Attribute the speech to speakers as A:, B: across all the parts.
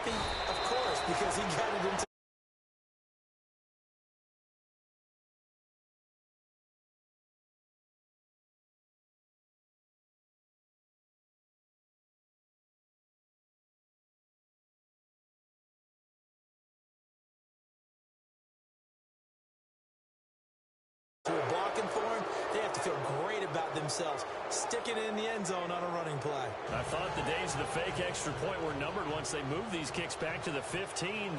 A: happy? Of course, because he got it into who are blocking for him. They have to feel great about themselves, sticking it in the end zone on a running play.
B: I thought the days of the fake extra point were numbered once they moved these kicks back to the 15.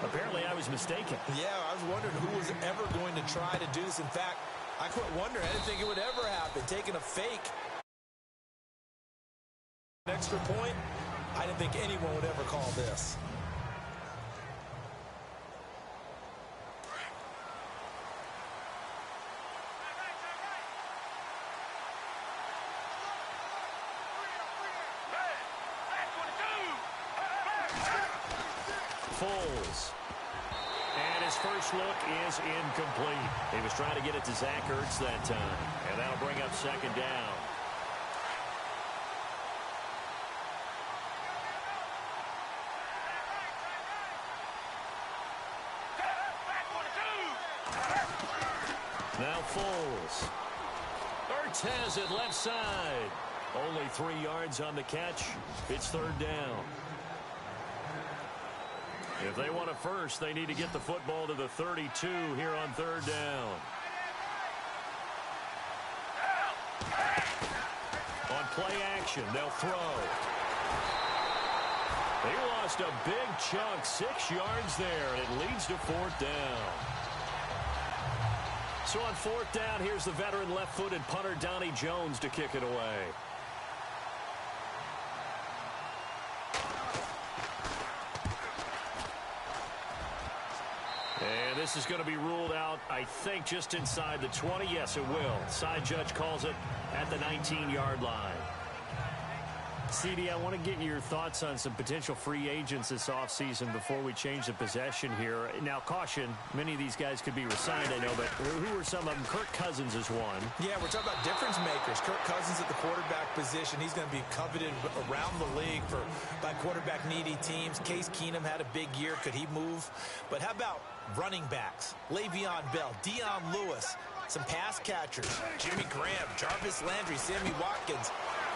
B: Apparently, I was mistaken.
A: Yeah, I was wondering who was ever going to try to do this. In fact, I quit wondering. I didn't think it would ever happen. Taking a fake extra point, I didn't think anyone would ever call this.
B: And his first look is incomplete. He was trying to get it to Zach Ertz that time. And that'll bring up second down. Now Foles. Ertz has it left side. Only 3 yards on the catch. It's third down. If they want a first, they need to get the football to the 32 here on third down. On play action, they'll throw. They lost a big chunk, 6 yards there, and it leads to fourth down. So on fourth down, here's the veteran left-footed punter Donnie Jones to kick it away. And this is going to be ruled out, I think, just inside the 20. Yes, it will. Side judge calls it at the 19-yard line. CD, I want to get your thoughts on some potential free agents this offseason before we change the possession here. Now, caution, many of these guys could be resigned, I know, but who are some of them? Kirk Cousins is one.
A: Yeah, we're talking about difference makers. Kirk Cousins at the quarterback position. He's going to be coveted around the league by quarterback-needy teams. Case Keenum had a big year. Could he move? But how about running backs? Le'Veon Bell, Dion Lewis, some pass catchers. Jimmy Graham, Jarvis Landry, Sammy Watkins.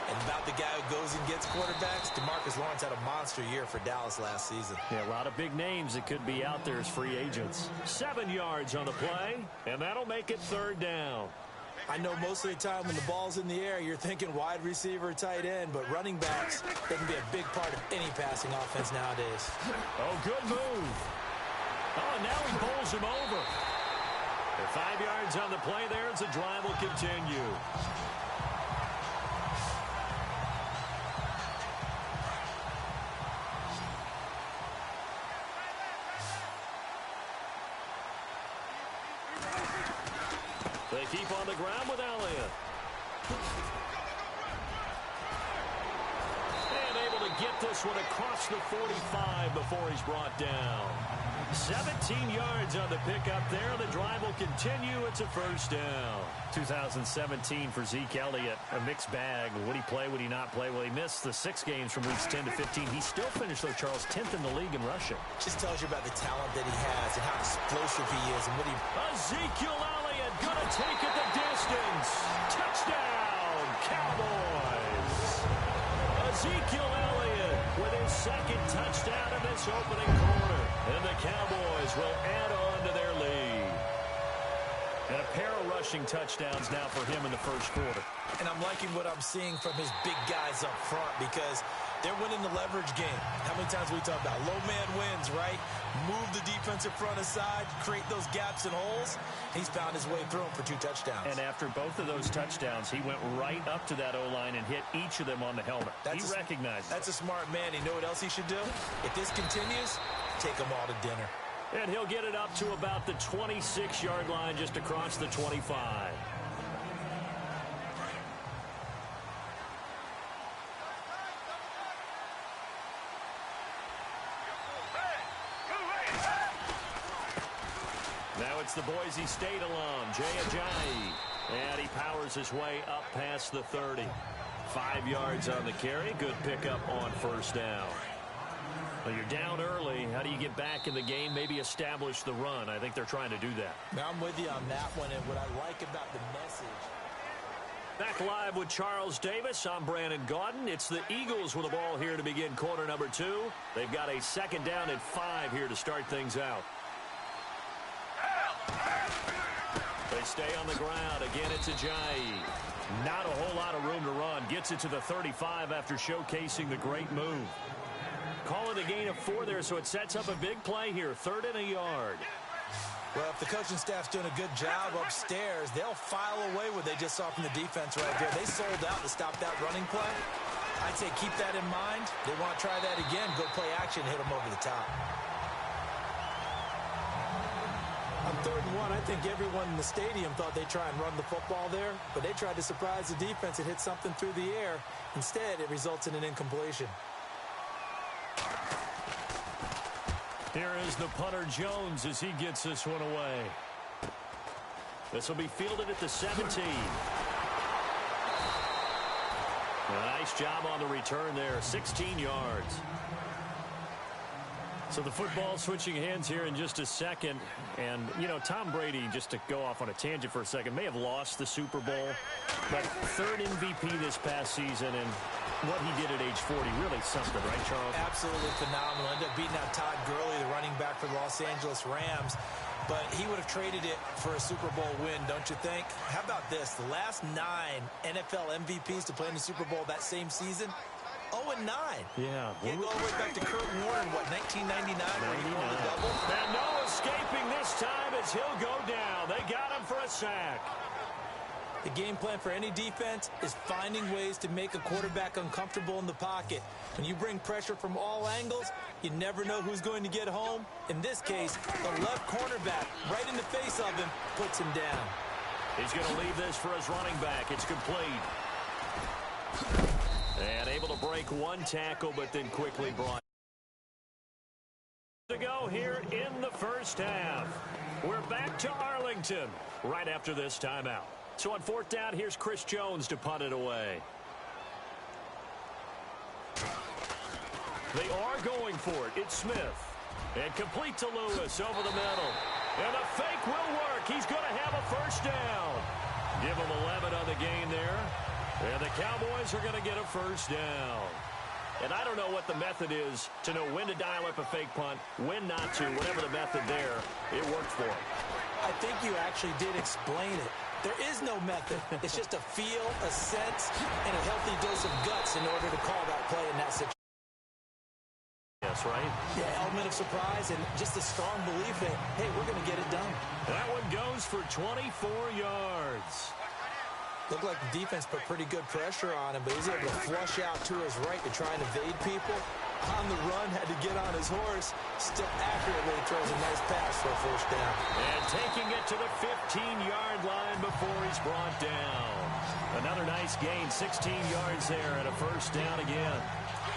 A: And about the guy who goes and gets quarterbacks, DeMarcus Lawrence had a monster year for Dallas last season.
B: Yeah, a lot of big names that could be out there as free agents. 7 yards on the play, and that'll make it third down.
A: I know most of the time when the ball's in the air, you're thinking wide receiver, tight end, but running backs, they can be a big part of any passing offense nowadays.
B: Oh, good move. Oh, and now he bowls him over. And 5 yards on the play there as the drive will continue. They keep on the ground with Elliott. And able to get this one across the 45 before he's brought down. 17 yards on the pickup there. The drive will continue. It's a first down. 2017 for Zeke Elliott, a mixed bag. Would he play? Would he not play? Well, he missed the 6 games from weeks 10 to 15. He still finished, though, Charles, 10th in the league in rushing.
A: Just tells you about the talent that he has and how explosive he is. And what he...
B: Ezekiel Elliott gonna take it the distance. Touchdown, Cowboys. Ezekiel Elliott with his second touchdown of this opening quarter. And the Cowboys will add on to their lead. And a pair of rushing touchdowns now for him in the first quarter.
A: And I'm liking what I'm seeing from his big guys up front because they're winning the leverage game. How many times we talk about low man wins, right? Move the defensive front aside, create those gaps and holes. He's found his way through them for 2 touchdowns.
B: And after both of those touchdowns, he went right up to that O-line and hit each of them on the helmet. He recognized it.
A: That's a smart man. You know what else he should do? If this continues, take them all to dinner.
B: And he'll get it up to about the 26-yard line just across the 25. Now it's the Boise State alum, Jay Ajayi. And he powers his way up past the 30. 5 yards on the carry. Good pickup on first down. Well, you're down early. How do you get back in the game, maybe establish the run? I think they're trying to do that.
A: Now, I'm with you on that one, and what I like about the message.
B: Back live with Charles Davis. I'm Brandon Gaudin. It's the Eagles with the ball here to begin quarter number 2. They've got a second down and 5 here to start things out. They stay on the ground. Again, it's Ajayi. Not a whole lot of room to run. Gets it to the 35 after showcasing the great move. Call it a gain of 4 there, so it sets up a big play here. 3rd and a yard.
A: Well, if the coaching staff's doing a good job upstairs, they'll file away what they just saw from the defense right there. They sold out to stop that running play. I'd say keep that in mind. They want to try that again. Go play action, hit them over the top. On 3rd and 1, I think everyone in the stadium thought they'd try and run the football there, but they tried to surprise the defense and hit something through the air. Instead, it results in an incompletion.
B: Here is the punter Jones as he gets this one away. This will be fielded at the 17. A nice job on the return there, 16 yards. So the football switching hands here in just a second. And, you know, Tom Brady, just to go off on a tangent for a second, may have lost the Super Bowl. But 3rd MVP this past season, and what he did at age 40, really something, right, Charles?
A: Absolutely phenomenal. Ended up beating out Todd Gurley, the running back for the Los Angeles Rams. But he would have traded it for a Super Bowl win, don't you think? How about this? The last 9 NFL MVPs to play in the Super Bowl that same season, 0-9.
B: Yeah.
A: You go all the way back to Kurt Warner, what, 1999, where he won the double?
B: And no escaping this time as he'll go down. They got him for a sack.
A: The game plan for any defense is finding ways to make a quarterback uncomfortable in the pocket. When you bring pressure from all angles, you never know who's going to get home. In this case, the left cornerback, right in the face of him, puts him down.
B: He's going to leave this for his running back. It's complete. And able to break 1 tackle, but then quickly brought to go here in the first half. We're back to Arlington right after this timeout. So on 4th down, here's Chris Jones to punt it away. They are going for it. It's Smith. And complete to Lewis over the middle. And a fake will work. He's going to have a first down. Give him 11 on the game there. And the Cowboys are going to get a first down. And I don't know what the method is to know when to dial up a fake punt, when not to, whatever the method there, it worked for him.
A: I think you actually did explain it. There is no method. It's just a feel, a sense, and a healthy dose of guts in order to call that play in that situation.
B: Yes, right?
A: Yeah, element of surprise and just a strong belief that, hey, we're going to get it done.
B: That one goes for 24 yards.
A: Looked like the defense put pretty good pressure on him, but he's able to flush out to his right to try and evade people. On the run, had to get on his horse. Still accurately throws a nice pass for a first down.
B: And taking it to the 15-yard line before he's brought down. Another nice gain, 16 yards there and a first down again.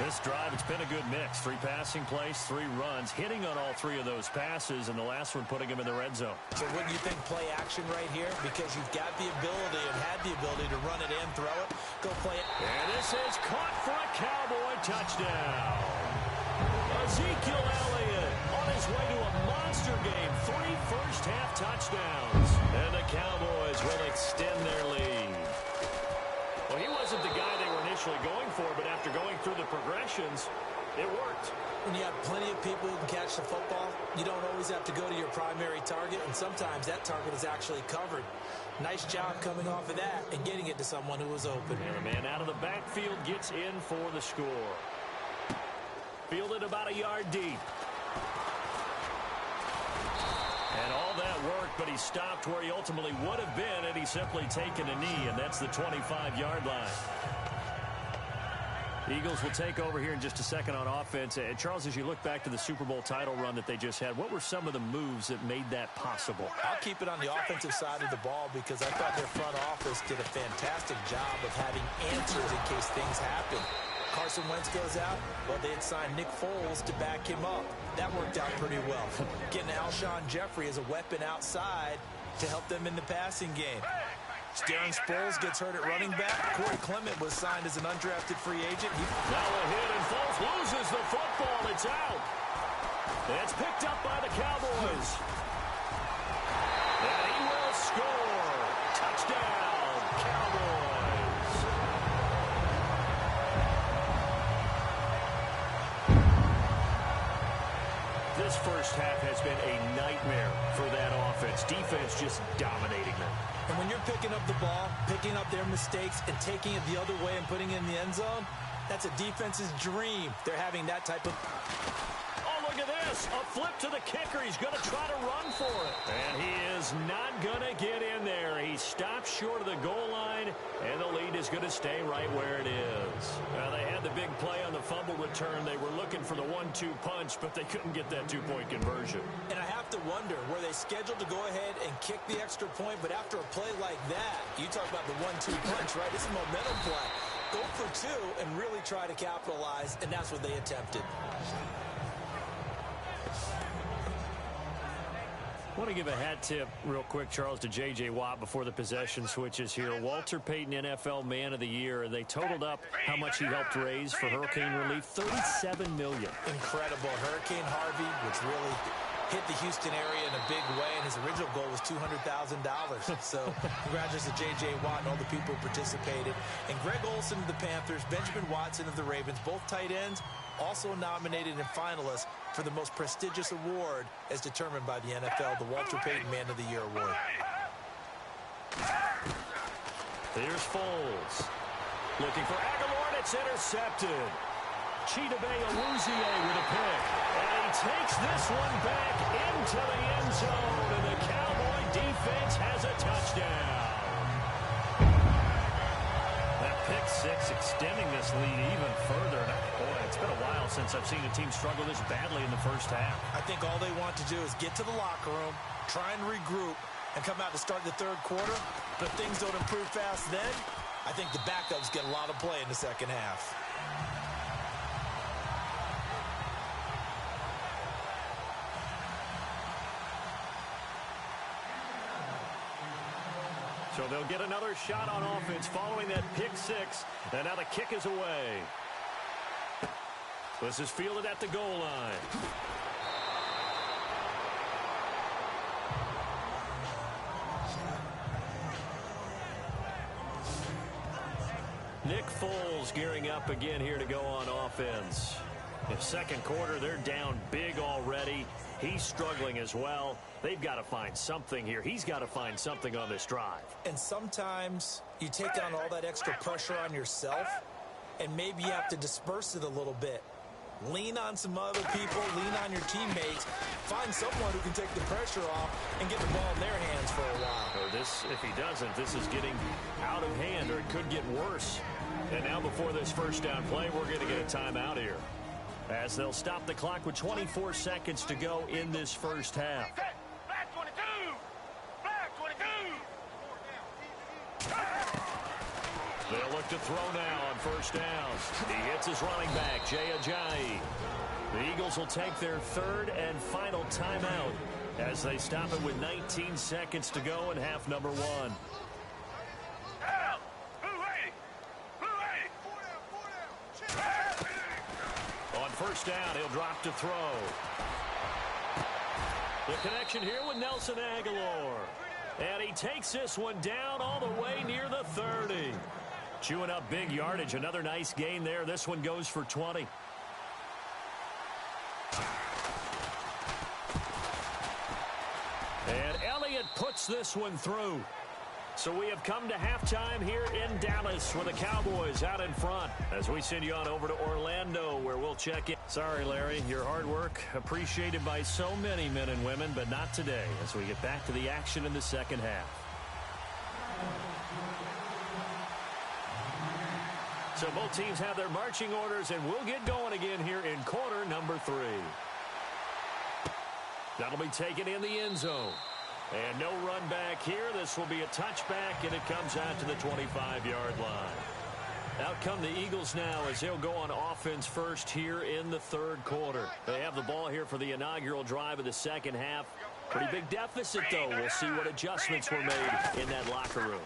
B: This drive, it's been a good mix. 3 passing plays, 3 runs, hitting on all 3 of those passes, and the last one putting him in the red zone.
A: So wouldn't you think play action right here? Because you've got the ability and had the ability to run it and throw it. Go play it.
B: And this is caught for a Cowboy touchdown. Ezekiel Elliott on his way to a monster game. 3 first-half touchdowns. And the Cowboys will extend their lead. Well, he wasn't the guy they were initially going for, but after going through the progressions, it worked.
A: When you have plenty of people who can catch the football, you don't always have to go to your primary target, and sometimes that target is actually covered. Nice job coming off of that and getting it to someone who was open.
B: And the man out of the backfield gets in for the score. Fielded about a yard deep. And all that worked, but he stopped where he ultimately would have been had he simply taken a knee, and that's the 25-yard line. Eagles will take over here in just a second on offense. And Charles, as you look back to the Super Bowl title run that they just had, what were some of the moves that made that possible?
A: I'll keep it on the offensive side of the ball because I thought their front office did a fantastic job of having answers in case things happen. Carson Wentz goes out, well, they had signed Nick Foles to back him up. That worked out pretty well. Getting Alshon Jeffrey as a weapon outside to help them in the passing game. Darren Sproles gets hurt at running back. Corey Clement was signed as an undrafted free agent.
B: Now a hit, and Foles loses the football. It's out. It's picked up by the Cowboys. And he will score. Touchdown, Cowboys. This first half has been a nightmare for that offense. Defense just dominating them.
A: And when you're picking up the ball, picking up their mistakes, and taking it the other way and putting it in the end zone, that's a defense's dream. They're having that type of...
B: Oh, look at this. A flip to the kicker. He's going to try to run for it. And he is not going to get in there. He stops short of the goal line, and the lead is going to stay right where it is. Now, they had the big play on the fumble return. They were looking for the 1-2 punch, but they couldn't get that two-point conversion.
A: And I have to wonder, were they scheduled to go ahead and kick the extra point, but after a play like that, you talk about the 1-2 punch, right? It's a momentum play. Go for two and really try to capitalize, and that's what they attempted.
B: I want to give a hat tip real quick, Charles, to J.J. Watt before the possession switches here. Walter Payton, NFL Man of the Year. They totaled up how much he helped raise for hurricane relief, $37 million.
A: Incredible. Hurricane Harvey, which really hit the Houston area in a big way, and his original goal was $200,000. So congratulations to J.J. Watt and all the people who participated. And Greg Olsen of the Panthers, Benjamin Watson of the Ravens, both tight ends, also nominated and finalists for the most prestigious award as determined by the NFL, the Walter Payton Man of the Year Award.
B: Here's Foles. Looking for Aguilar, and it's intercepted. Chidobe Awuzie with a pick. And he takes this one back into the end zone, and the Cowboy defense has a touchdown. That pick six extending this lead even further. Boy, it's been a while since I've seen a team struggle this badly in the first half.
A: I think all they want to do is get to the locker room, try and regroup, and come out to start the third quarter. But if things don't improve fast then, I think the backups get a lot of play in the second half.
B: So they'll get another shot on offense following that pick six. And now the kick is away. This is fielded at the goal line. Nick Foles gearing up again here to go on offense. In second quarter, they're down big already. He's struggling as well. They've got to find something here. He's got to find something on this drive.
A: And sometimes you take on all that extra pressure on yourself, and maybe you have to disperse it a little bit. Lean on some other people, lean on your teammates, find someone who can take the pressure off and get the ball in their hands for a while.
B: Or this, if he doesn't, this is getting out of hand, or it could get worse. And now before this first down play, we're going to get a timeout here, as they'll stop the clock with 24 seconds to go in this first half.
C: Black 22! Black 22!
B: They'll look to throw now on first down. He hits his running back, Jay Ajayi. The Eagles will take their third and final timeout as they stop it with 19 seconds to go in half number one. On first down, he'll drop to throw. The connection here with Nelson Aguilar. And he takes this one down all the way near the 30. Chewing up big yardage. Another nice gain there. This one goes for 20. And Elliott puts this one through. So we have come to halftime here in Dallas with the Cowboys out in front as we send you on over to Orlando where we'll check in. Sorry, Larry, your hard work appreciated by so many men and women, but not today as we get back to the action in the second half. So both teams have their marching orders, and we'll get going again here in quarter number 3. That'll be taken in the end zone. And no run back here. This will be a touchback, and it comes out to the 25-yard line. Out come the Eagles now as they'll go on offense first here in the third quarter. They have the ball here for the inaugural drive of the second half. Pretty big deficit, though. We'll see what adjustments were made in that locker room.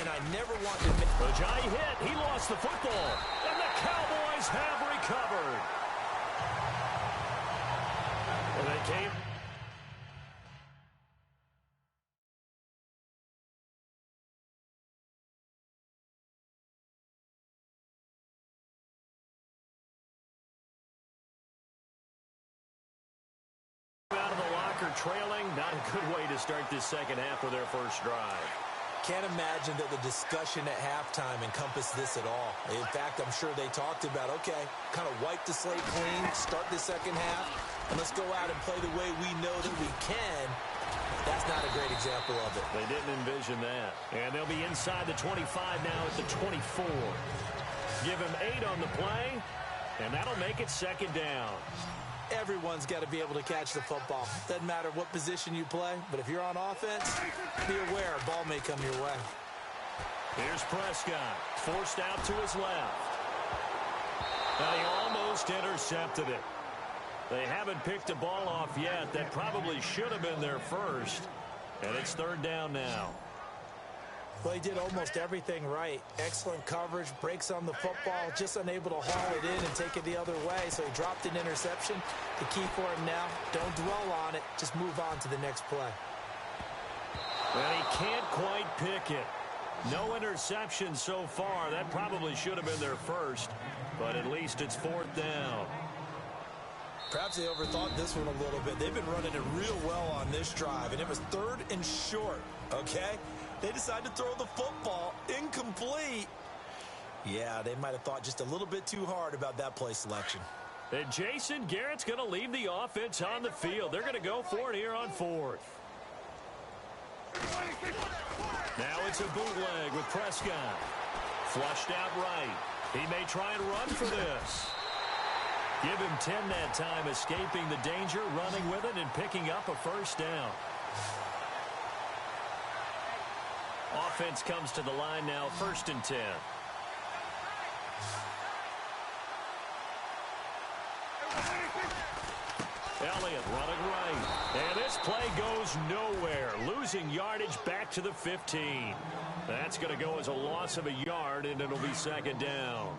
A: And I never want to...
B: Ojai hit. He lost the football. And the Cowboys have recovered. And they came... out of the locker trailing. Not a good way to start this second half with their first drive.
A: Can't imagine that the discussion at halftime encompassed this at all. In fact, I'm sure they talked about, okay, kind of wipe the slate clean, start the second half, and let's go out and play the way we know that we can. That's not a great example of it.
B: They didn't envision that. And they'll be inside the 25 now at the 24. Give him 8 on the play, and that'll make it second down.
A: Everyone's got to be able to catch the football. Doesn't matter what position you play, but if you're on offense, be aware a ball may come your way.
B: Here's Prescott, forced out to his left. And he almost intercepted it. They haven't picked a ball off yet. That probably should have been their first. And it's third down now.
A: Well, he did almost everything right. Excellent coverage, breaks on the football, just unable to haul it in and take it the other way. So he dropped an interception. The key for him now, don't dwell on it. Just move on to the next play.
B: Well, he can't quite pick it. No interception so far. That probably should have been their first. But at least it's fourth down.
A: Perhaps they overthought this one a little bit. They've been running it real well on this drive, and it was third and short, okay? They decided to throw the football incomplete. Yeah, they might have thought just a little bit too hard about that play selection.
B: And Jason Garrett's going to leave the offense on the field. They're going to go for it here on fourth. Now it's a bootleg with Prescott. Flushed out right. He may try and run for this. Give him 10 that time, escaping the danger, running with it, and picking up a first down. Offense comes to the line now, first and 10. Elliott running right. And this play goes nowhere. Losing yardage back to the 15. That's going to go as a loss of a yard, and it'll be second down.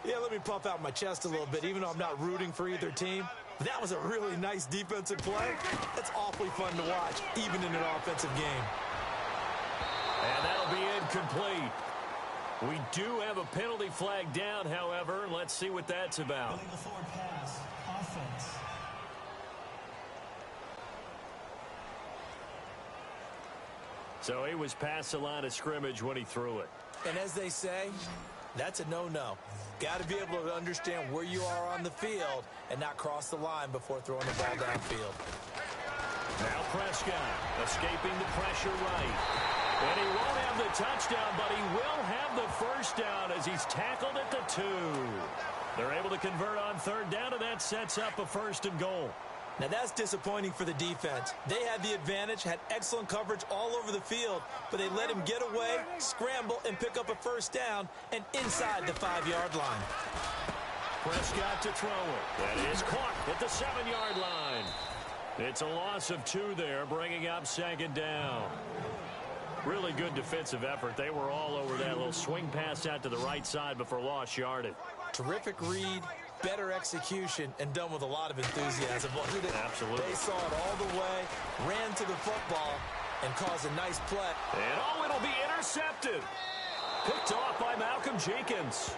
A: Yeah, let me puff out my chest a little bit, even though I'm not rooting for either team. But that was a really nice defensive play. That's awfully fun to watch, even in an offensive game.
B: And that'll be incomplete. We do have a penalty flag down, however. Let's see what that's about.
D: Illegal forward pass, offense.
B: So he was past the line of scrimmage when he threw it.
A: And as they say, that's a no-no. Got to be able to understand where you are on the field and not cross the line before throwing the ball downfield.
B: Now Prescott escaping the pressure right. And he won't have the touchdown, but he will have the first down as he's tackled at the 2. They're able to convert on third down, and that sets up a first and goal.
A: Now that's disappointing for the defense. They had the advantage, had excellent coverage all over the field, but they let him get away, scramble, and pick up a first down, and inside the 5-yard line.
B: Prescott to throw it. That is caught at the 7-yard line. It's a loss of 2 there, bringing up second down. Really good defensive effort. They were all over that little swing pass out to the right side before lost yardage.
A: Terrific read, better execution, and done with a lot of enthusiasm, wasn't it?
B: Absolutely.
A: They saw it all the way, ran to the football, and caused a nice play.
B: And oh, it'll be intercepted. Picked off by Malcolm Jenkins.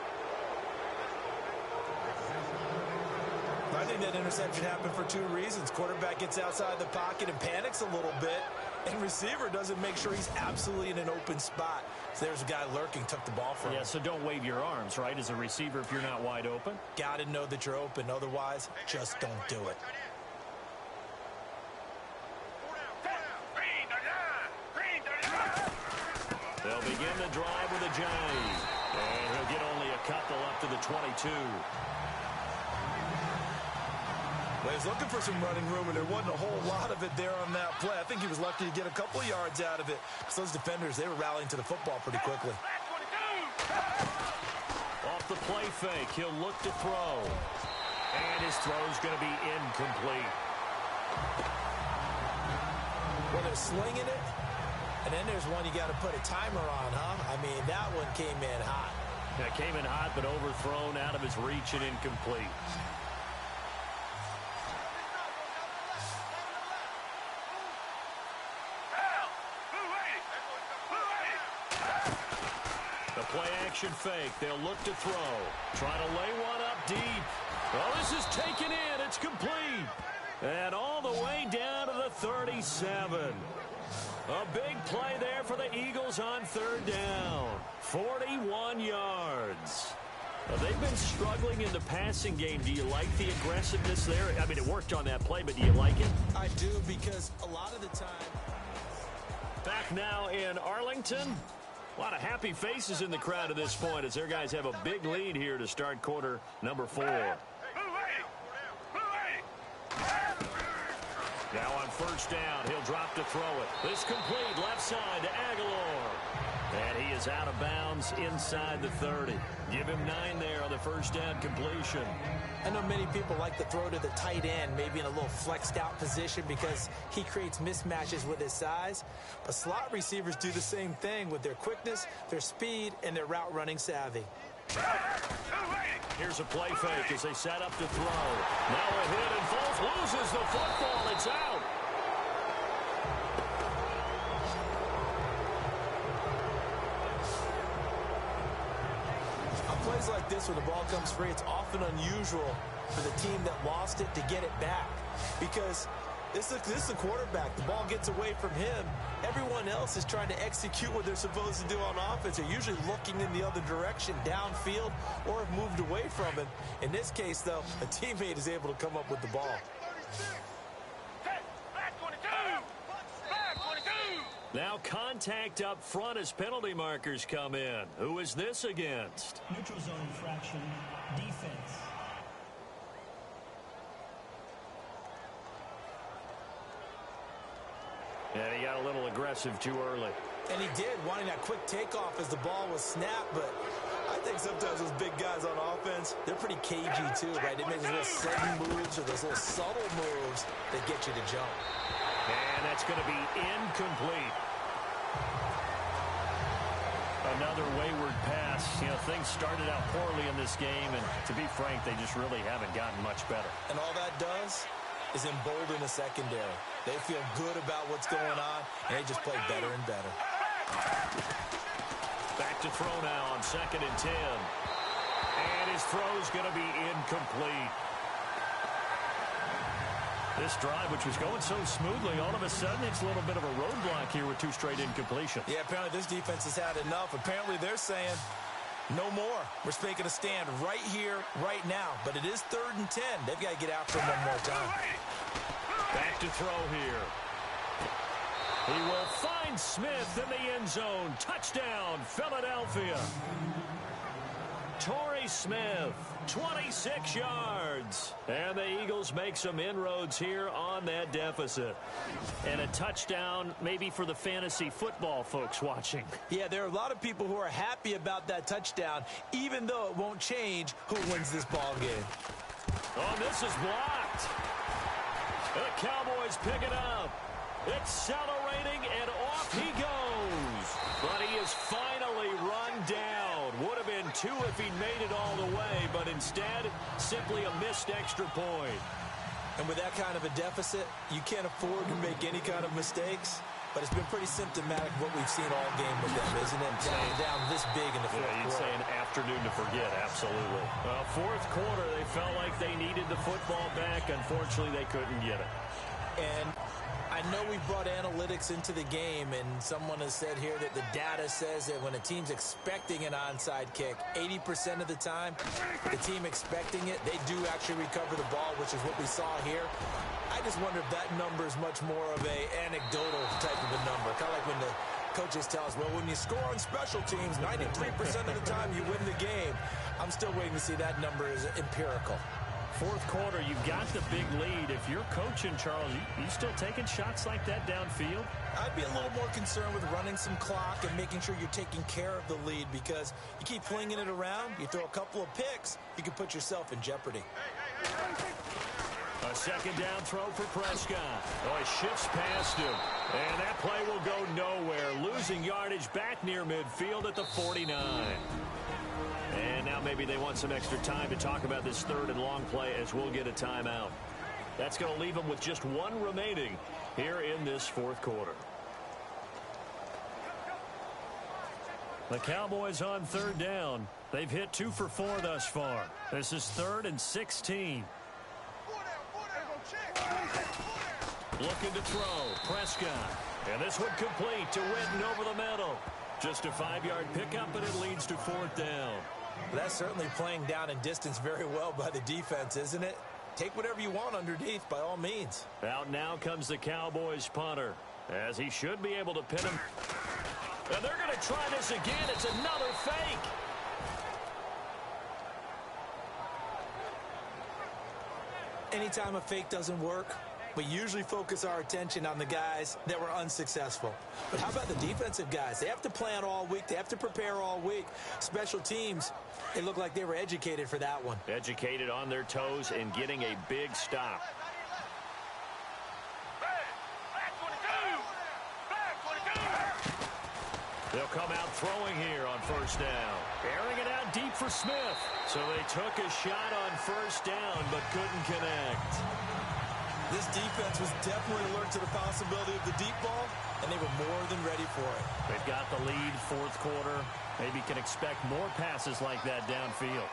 A: I think that interception happened for 2 reasons. Quarterback gets outside the pocket and panics a little bit, and receiver doesn't make sure he's absolutely in an open spot. So there's a guy lurking, took the ball from him.
B: Yeah, so don't wave your arms, right, as a receiver if you're not wide open.
A: Got to know that you're open. Otherwise, just don't do it.
B: They'll begin the drive with a jive. And he'll get only a couple up to the 22.
A: Well, he was looking for some running room, and there wasn't a whole lot of it there on that play. I think he was lucky to get a couple of yards out of it. Because those defenders, they were rallying to the football pretty quickly.
B: Off the play fake, he'll look to throw. And his throw's going to be incomplete.
A: Well, they're slinging it, and then there's one you got to put a timer on, huh? I mean, that one came in hot.
B: That came in hot, but overthrown out of his reach and incomplete. The play-action fake. They'll look to throw. Trying to lay one up deep. Well, this is taken in. It's complete. And all the way down to the 37. A big play there for the Eagles on third down. 41 yards. Well, they've been struggling in the passing game. Do you like the aggressiveness there? I mean, it worked on that play, but do you like it?
A: I do, because a lot of the time...
B: Back now in Arlington. A lot of happy faces in the crowd at this point as their guys have a big lead here to start quarter number 4. Now on first down, he'll drop to throw it. This complete left side to Aguilar. And he is out of bounds inside the 30. Give him 9 there on the first down completion.
A: I know many people like to throw to the tight end, maybe in a little flexed out position because he creates mismatches with his size. But slot receivers do the same thing with their quickness, their speed, and their route running savvy.
B: Here's a play fake as they set up to throw. Now a hit and Foles loses the football. It's out.
A: On plays like this where the ball comes free, it's often unusual for the team that lost it to get it back. Because this is the quarterback. The ball gets away from him. Everyone else is trying to execute what they're supposed to do on offense. They're usually looking in the other direction, downfield, or have moved away from him. In this case, though, a teammate is able to come up with the ball.
B: Now contact up front as penalty markers come in. Who is this against?
D: Neutral zone infraction, defense.
B: And he got a little aggressive too early.
A: And he did, wanting that quick takeoff as the ball was snapped. But I think sometimes those big guys on offense, they're pretty cagey too, right? They make those little sudden moves or those little subtle moves that get you to jump.
B: And that's going to be incomplete. Another wayward pass. You know, things started out poorly in this game, and to be frank, they just really haven't gotten much better.
A: And all that does is embolden the secondary. They feel good about what's going on, and they just play better and better.
B: Back to throw now on 2nd and 10. And his throw's going to be incomplete. This drive, which was going so smoothly, all of a sudden it's a little bit of a roadblock here with 2 straight incompletions.
A: Yeah, apparently this defense has had enough. Apparently they're saying, no more. We're making a stand right here, right now. But it is 3rd and 10. They've got to get after him one more time.
B: Back to throw here. He will find Smith in the end zone. Touchdown, Philadelphia. Torrey Smith, 26 yards. And the Eagles make some inroads here on that deficit. And a touchdown maybe for the fantasy football folks watching.
A: Yeah, there are a lot of people who are happy about that touchdown, even though it won't change who wins this ball game.
B: Oh, this is blocked. The Cowboys pick it up. Accelerating, and off he goes. But he is finally run down. Would have been 2 if he'd made it all the way, but instead, simply a missed extra point.
A: And with that kind of a deficit, you can't afford to make any kind of mistakes. But it's been pretty symptomatic of what we've seen all game with them, isn't it? Down this big in the fourth quarter.
B: You'd say an afternoon to forget, absolutely. Well, fourth quarter, they felt like they needed the football back. Unfortunately, they couldn't get it.
A: And I know we brought analytics into the game, and someone has said here that the data says that when a team's expecting an onside kick, 80% of the time, the team expecting it, they do actually recover the ball, which is what we saw here. I just wonder if that number is much more of a anecdotal type of a number. Kind of like when the coaches tell us, well, when you score on special teams, 93% of the time you win the game. I'm still waiting to see that number is empirical.
B: Fourth quarter, you've got the big lead. If you're coaching, Charles, you still taking shots like that downfield?
A: I'd be a little more concerned with running some clock and making sure you're taking care of the lead, because you keep flinging it around, you throw a couple of picks, you can put yourself in jeopardy.
B: A second down throw for Prescott. Oh, he shifts past him. And that play will go nowhere. Losing yardage back near midfield at the 49. And now maybe they want some extra time to talk about this third and long play as we'll get a timeout. That's going to leave them with just one remaining here in this fourth quarter. The Cowboys on third down. They've hit 2 for 4 thus far. This is 3rd and 16. Looking to throw. Prescott. And this one complete to Witten over the middle. Just a 5-yard pickup, and it leads to 4th down.
A: That's certainly playing down in distance very well by the defense, isn't it? Take whatever you want underneath, by all means.
B: Out now comes the Cowboys punter, as he should be able to pin him. And they're going to try this again. It's another fake.
A: Anytime a fake doesn't work, we usually focus our attention on the guys that were unsuccessful. But how about the defensive guys? They have to plan all week. They have to prepare all week. Special teams, it looked like they were educated for that one.
B: Educated on their toes and getting a big stop. They'll come out throwing here on first down. Airing it out deep for Smith. So they took a shot on first down but couldn't connect.
A: This defense was definitely alert to the possibility of the deep ball, and they were more than ready for it.
B: They've got the lead, fourth quarter. Maybe can expect more passes like that downfield.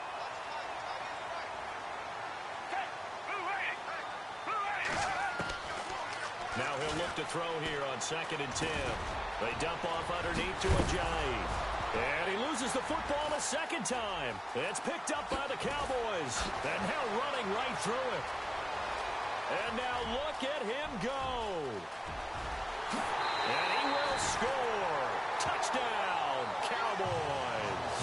B: Now he'll look to throw here on 2nd and 10. They dump off underneath to Ajayi. And he loses the football a second time. It's picked up by the Cowboys. And now running right through it. And now look at him go. And he will score. Touchdown, Cowboys.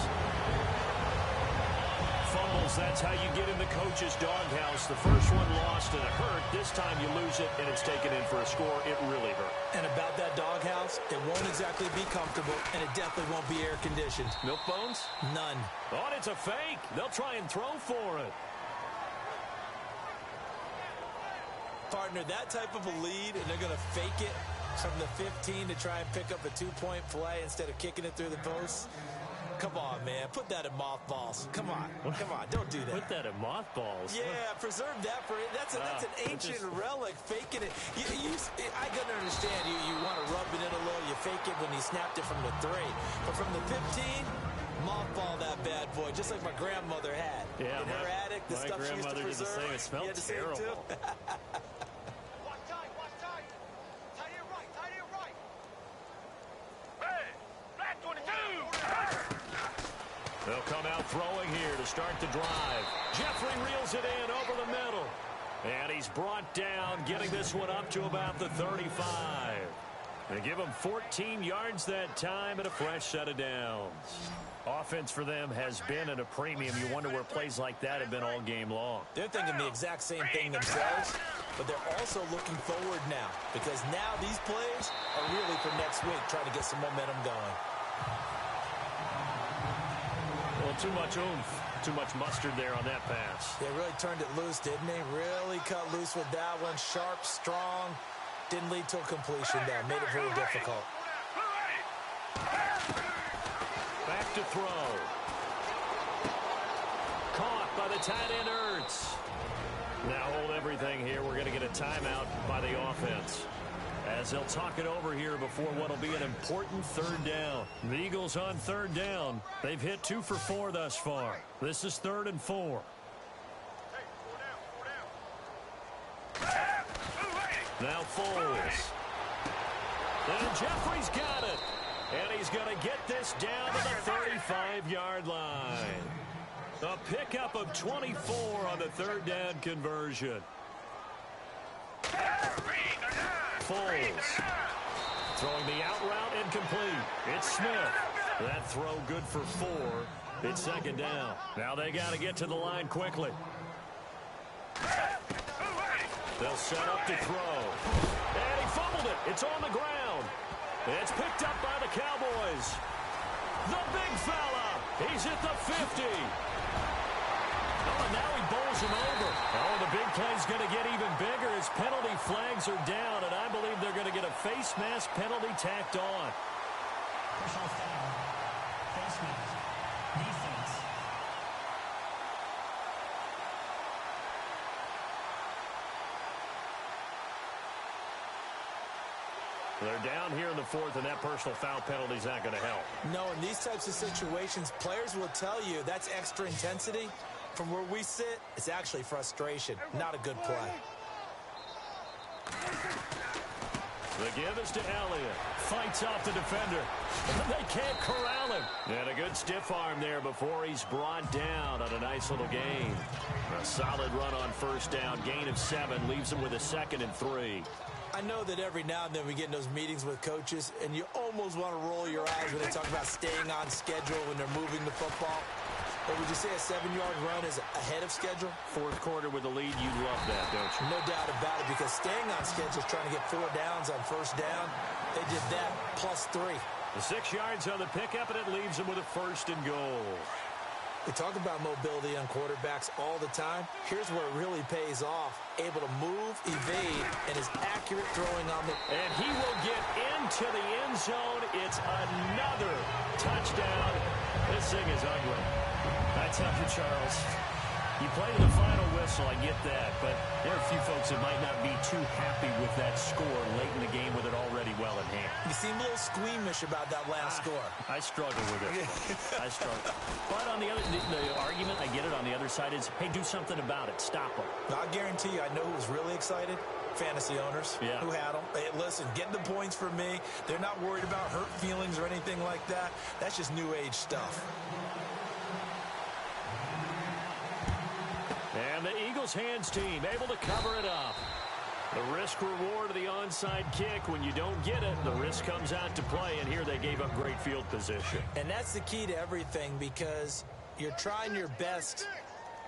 B: Fumbles, that's how you get in the coach's doghouse. The first one lost and it hurt. This time you lose it and it's taken in for a score. It really hurt.
A: And about that doghouse, it won't exactly be comfortable, and it definitely won't be air-conditioned.
B: Milk bones?
A: None.
B: Oh, and it's a fake. They'll try and throw for it.
A: Partner, that type of a lead, and they're going to fake it from the 15 to try and pick up a 2-point play instead of kicking it through the post. Come on, man. Put that in mothballs. Come on. Come on. Don't do that.
B: Put that in mothballs?
A: Yeah, preserve that for it. That's an ancient relic, faking it. I can understand you want to rub it in a little. You fake it when you snapped it from the 3. But from the 15, mothball that bad boy, just like my grandmother had.
B: Yeah,
A: in her attic, the stuff she used to preserve.
B: It smelled terrible. They'll come out throwing here to start the drive. Jeffrey reels it in over the middle. And he's brought down, getting this one up to about the 35. They give him 14 yards that time and a fresh set of downs. Offense for them has been at a premium. You wonder where plays like that have been all game long.
A: They're thinking the exact same thing themselves, but they're also looking forward now, because now these plays are really for next week, trying to get some momentum going.
B: Well, too much oomph, too much mustard there on that pass.
A: They really turned it loose, didn't they? Really cut loose with that one. Sharp, strong. Didn't lead to a completion there. Made it very difficult.
B: Back to throw. Caught by the tight end Ertz. Now hold everything here. We're going to get a timeout by the offense, as they'll talk it over here before what'll be an important third down. The Eagles on third down. They've hit 2 for 4 thus far. This is 3rd and 4. Now Foles. And Jeffrey's got it. And he's going to get this down to the 35-yard line. A pickup of 24 on the third down conversion. Foles throwing the out route incomplete. It's Smith. That throw good for 4. It's 2nd down. Now they got to get to the line quickly. They'll set up to throw. And he fumbled it. It's on the ground. It's picked up by the Cowboys. The big fella. He's at the 50. Oh, and now he bowls him over. Oh, the big play's going to get even bigger as penalty flags are down, and I believe they're going to get a face mask penalty tacked on.
D: Personal foul. Face mask. Defense.
B: They're down here in the fourth, and that personal foul penalty is not going to help.
A: No, in these types of situations, players will tell you that's extra intensity. From where we sit, it's actually frustration, not a good play.
B: The give is to Elliott. Fights off the defender. They can't corral him. And a good stiff arm there before he's brought down on a nice little gain. A solid run on first down. Gain of 7 leaves him with a 2nd and 3.
A: I know that every now and then we get in those meetings with coaches, and you almost want to roll your eyes when they talk about staying on schedule when they're moving the football. But would you say a 7-yard run is ahead of schedule?
B: Fourth quarter with the lead, you love that, don't you?
A: No doubt about it, because staying on schedule is trying to get 4 downs on first down. They did that plus 3.
B: The 6 yards on the pickup, and it leaves him with a 1st and goal.
A: We talk about mobility on quarterbacks all the time. Here's where it really pays off. Able to move, evade, and is accurate throwing on the...
B: And he will get into the end zone. It's another touchdown. This thing is ugly. I tell you, Charles, you play to the final whistle, I get that, but there are a few folks that might not be too happy with that score late in the game with it already well in hand.
A: You seem a little squeamish about that last score.
B: I struggle with it. I struggle. But on the other, the argument, I get it, on the other side is, hey, do something about it. Stop them.
A: I guarantee you, I know who's really excited. Fantasy owners who had them. Hey, listen, getting the points for me. They're not worried about hurt feelings or anything like that. That's just new age stuff.
B: And the Eagles hands team able to cover it up. The risk reward of the onside kick. When you don't get it, the risk comes out to play, and here they gave up great field position.
A: And that's the key to everything, because you're trying your best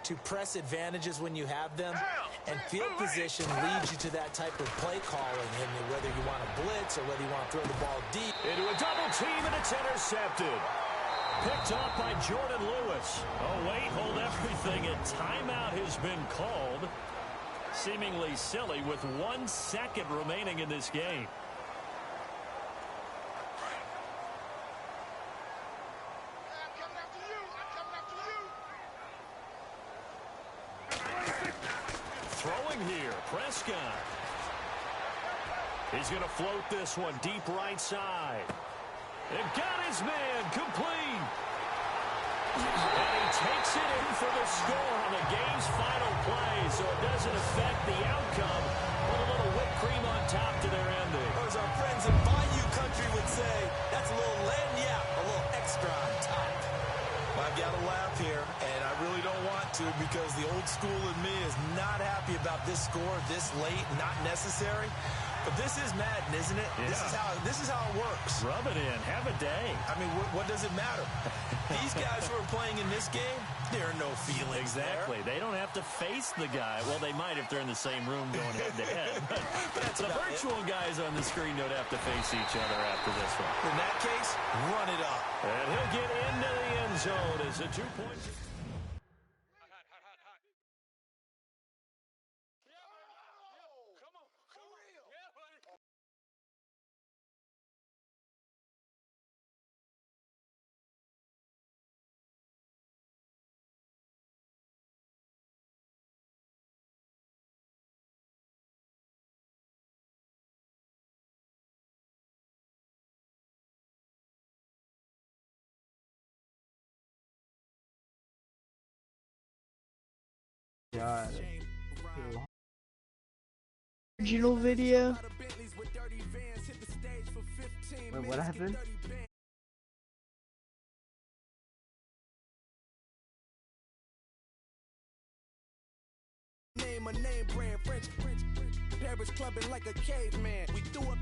A: to press advantages when you have them, and field position leads you to that type of play calling, and whether you want to blitz or whether you want to throw the ball deep.
B: Into a double team, and it's intercepted. Picked off by Jordan Lewis. Oh, wait, hold everything. A timeout has been called. Seemingly silly with 1 second remaining in this game. Throwing here, Prescott. He's going to float this one deep right side. And got his man complete. And he takes it in for the score on the game's final play, so it doesn't affect the outcome. Put a little whipped cream on top to their ending.
A: Or as our friends in Bayou Country would say, that's a little lagniappe, a little extra on top. I've got to laugh here, and I really don't want to, because the old school in me is not happy about this score this late, not necessary. But this is Madden, isn't it?
B: Yeah.
A: This is how it works.
B: Rub it in. Have a day.
A: I mean, what does it matter? These guys who are playing in this game, there are no feelings
B: Exactly.
A: there.
B: They don't have to face the guy. Well, they might if they're in the same room going head-to-head. But
A: that's
B: the virtual guys on the screen don't have to face each other after this one.
A: In that case, run it up.
B: And he'll get into the end zone as a 2-point...
E: God. Original video? Wait, what happened?
F: Name a name brand, French Paris clubbing like a caveman. We threw up